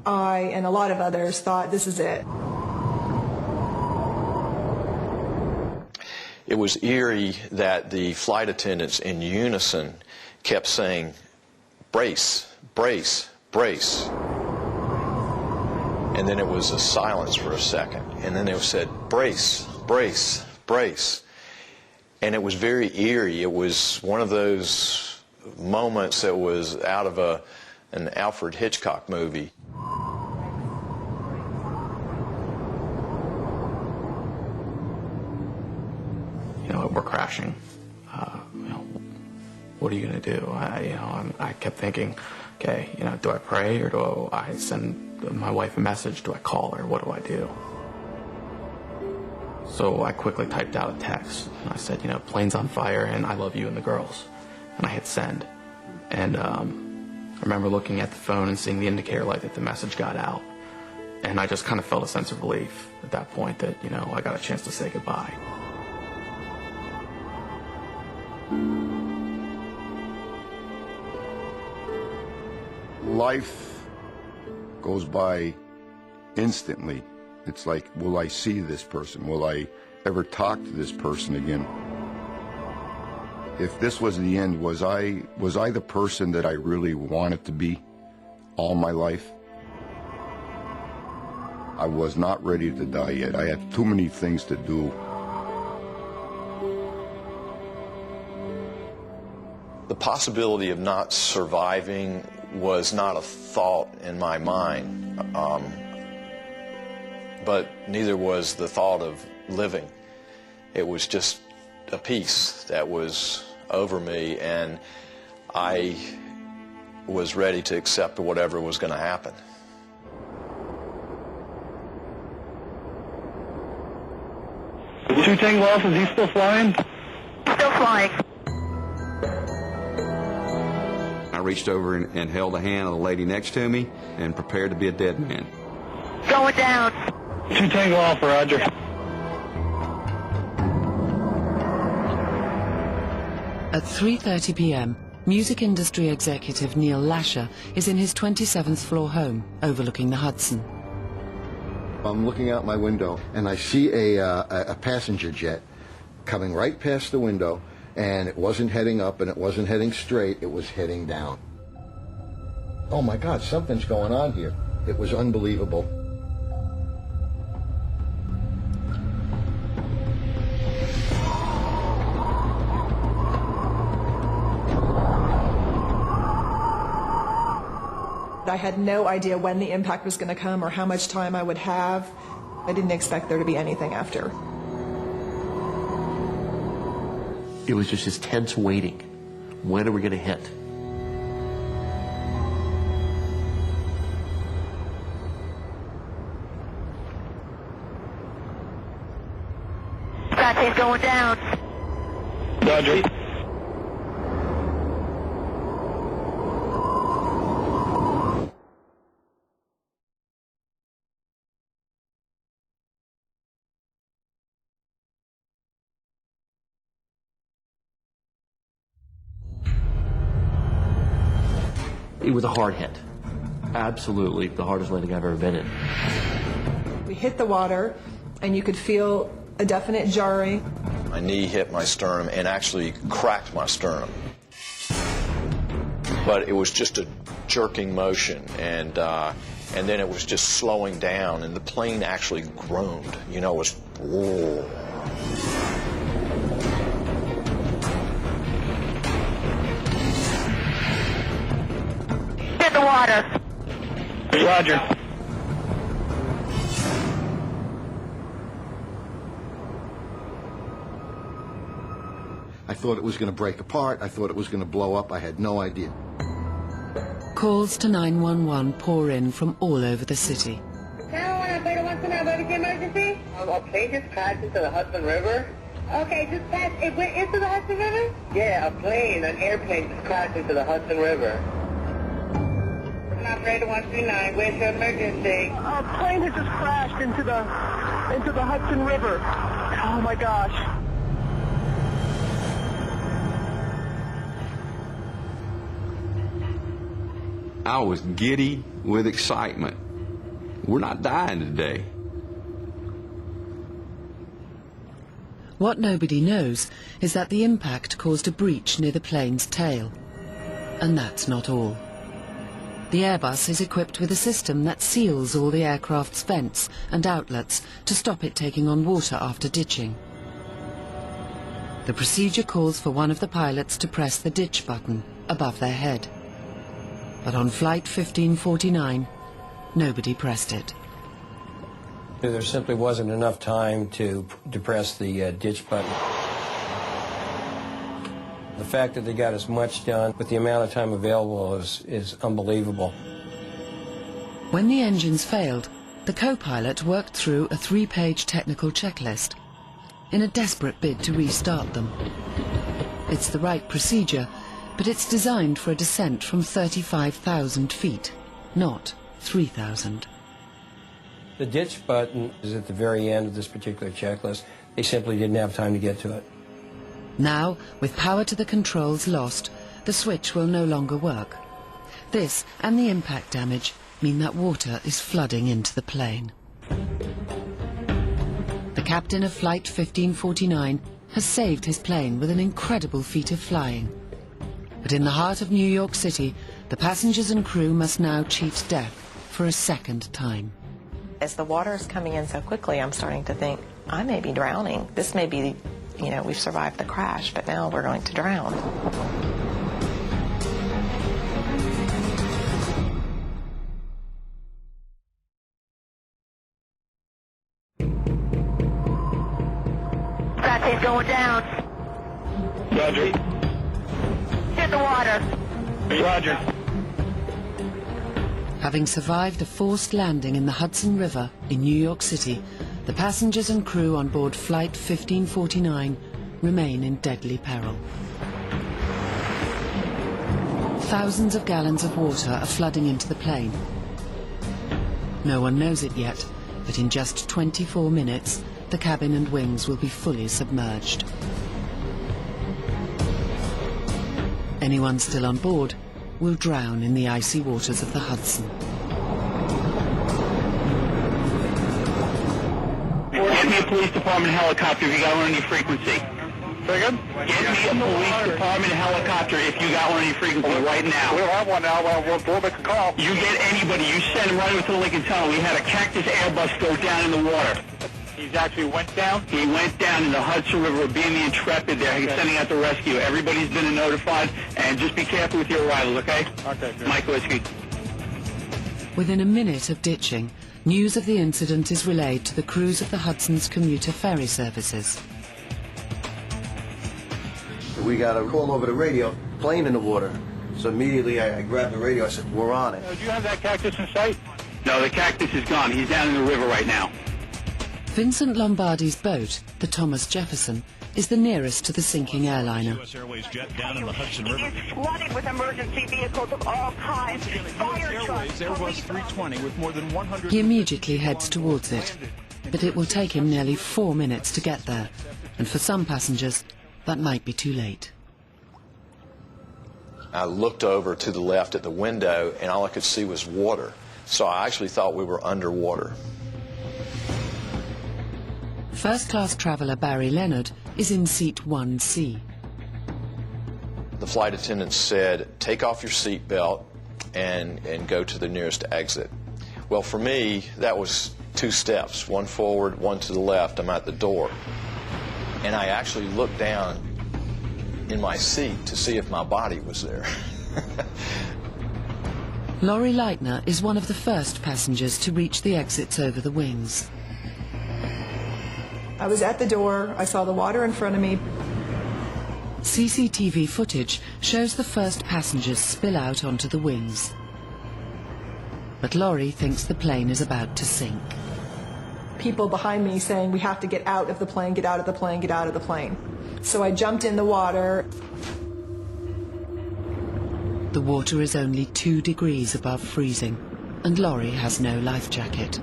I and a lot of others thought, this is it. It was eerie that the flight attendants in unison kept saying, brace, brace, brace. And then it was a silence for a second. And then they said, brace, brace, brace. And it was very eerie. It was one of those moments that was out of an Alfred Hitchcock movie. You know, we're crashing. You know, what are you going to do? I kept thinking, okay, you know, do I pray or do I send my wife a message? Do I call her? What do I do? So I quickly typed out a text. And I said, you know, plane's on fire and I love you and the girls. And I hit send. And I remember looking at the phone and seeing the indicator light that the message got out. And I just kind of felt a sense of relief at that point that, you know, I got a chance to say goodbye. Life goes by instantly. It's like, will I see this person? Will I ever talk to this person again? If this was the end, was I the person that I really wanted to be all my life? I was not ready to die yet. I had too many things to do. The possibility of not surviving was not a thought in my mind, but neither was the thought of living. It was just a peace that was over me, and I was ready to accept whatever was going to happen. Two Tango Alpha, is he still flying? Still flying. I reached over and held the hand of the lady next to me and prepared to be a dead man. Going down. Two Tango Alpha, roger. At 3:30 p.m., music industry executive Neil Lasher is in his 27th floor home overlooking the Hudson. I'm looking out my window and I see a passenger jet coming right past the window, and it wasn't heading up and it wasn't heading straight, it was heading down. Oh my God, something's going on here. It was unbelievable. I had no idea when the impact was going to come or how much time I would have. I didn't expect there to be anything after. It was just this tense waiting. When are we going to hit? Scotty's going down. Roger. It was a hard hit. Absolutely the hardest landing I've ever been in. We hit the water, and you could feel a definite jarring. My knee hit my sternum and actually cracked my sternum. But it was just a jerking motion, and then it was just slowing down, and the plane actually groaned. You know, it was, whoa. Hit the water. Roger. I thought it was going to break apart. I thought it was going to blow up. I had no idea. Calls to 911 pour in from all over the city. Operator wants to know about the emergency. A plane just crashed into the Hudson River. Okay, just passed. It went into the Hudson River? Yeah, an airplane just crashed into the Hudson River. Operator 139, where's your emergency? A plane has just crashed into the Hudson River. Oh my gosh. I was giddy with excitement. We're not dying today. What nobody knows is that the impact caused a breach near the plane's tail. And that's not all. The Airbus is equipped with a system that seals all the aircraft's vents and outlets to stop it taking on water after ditching. The procedure calls for one of the pilots to press the ditch button above their head. But on Flight 1549, nobody pressed it. There simply wasn't enough time to press the ditch button. The fact that they got as much done with the amount of time available is unbelievable. When the engines failed, the co-pilot worked through a 3-page technical checklist in a desperate bid to restart them. It's the right procedure, but it's designed for a descent from 35,000 feet, not 3,000. The ditch button is at the very end of this particular checklist. They simply didn't have time to get to it. Now, with power to the controls lost, the switch will no longer work. This and the impact damage mean that water is flooding into the plane. The captain of Flight 1549 has saved his plane with an incredible feat of flying. But in the heart of New York City, the passengers and crew must now cheat death for a second time. As the water is coming in so quickly, I'm starting to think, I may be drowning. This may be, we've survived the crash, but now we're going to drown. Is going down. Roger. Hit the water. Roger. Having survived a forced landing in the Hudson River in New York City, the passengers and crew on board Flight 1549 remain in deadly peril. Thousands of gallons of water are flooding into the plane. No one knows it yet, but in just 24 minutes, the cabin and wings will be fully submerged. Anyone still on board will drown in the icy waters of the Hudson. Get me a police department helicopter if you got one on your frequency. Get me a police department helicopter if you got one on your frequency right now. We don't have one now. We'll make a call. You get anybody. You send them right over to the Lincoln Tunnel. We had a Cactus Airbus go down in the water. He's actually went down? He went down in the Hudson River, being the Intrepid there. He's sending out the rescue. Everybody's been notified, and just be careful with your arrivals, okay? Okay, good. Mike Whiskey. Within a minute of ditching, news of the incident is relayed to the crews of the Hudson's commuter ferry services. We got a call over the radio, plane in the water. So immediately I grabbed the radio, I said, we're on it. Do you have that Cactus in sight? No, the Cactus is gone. He's down in the river right now. Vincent Lombardi's boat, the Thomas Jefferson, is the nearest to the sinking airliner. Airways jet down in the Hudson River. It is flooded with emergency vehicles of all kinds. Fire trucks. Airbus 320 with more than 100. He immediately heads towards it, but it will take him nearly 4 minutes to get there, and for some passengers, that might be too late. I looked over to the left at the window, and all I could see was water. So I actually thought we were underwater. First-class traveller Barry Leonard is in seat 1C. The flight attendant said, take off your seatbelt and go to the nearest exit. Well, for me, that was 2 steps, one forward, one to the left. I'm at the door. And I actually looked down in my seat to see if my body was there. Laurie Leitner is one of the first passengers to reach the exits over the wings. I was at the door, I saw the water in front of me. CCTV footage shows the first passengers spill out onto the wings. But Laurie thinks the plane is about to sink. People behind me saying, we have to get out of the plane, get out of the plane, get out of the plane. So I jumped in the water. The water is only 2 degrees above freezing, and Laurie has no life jacket.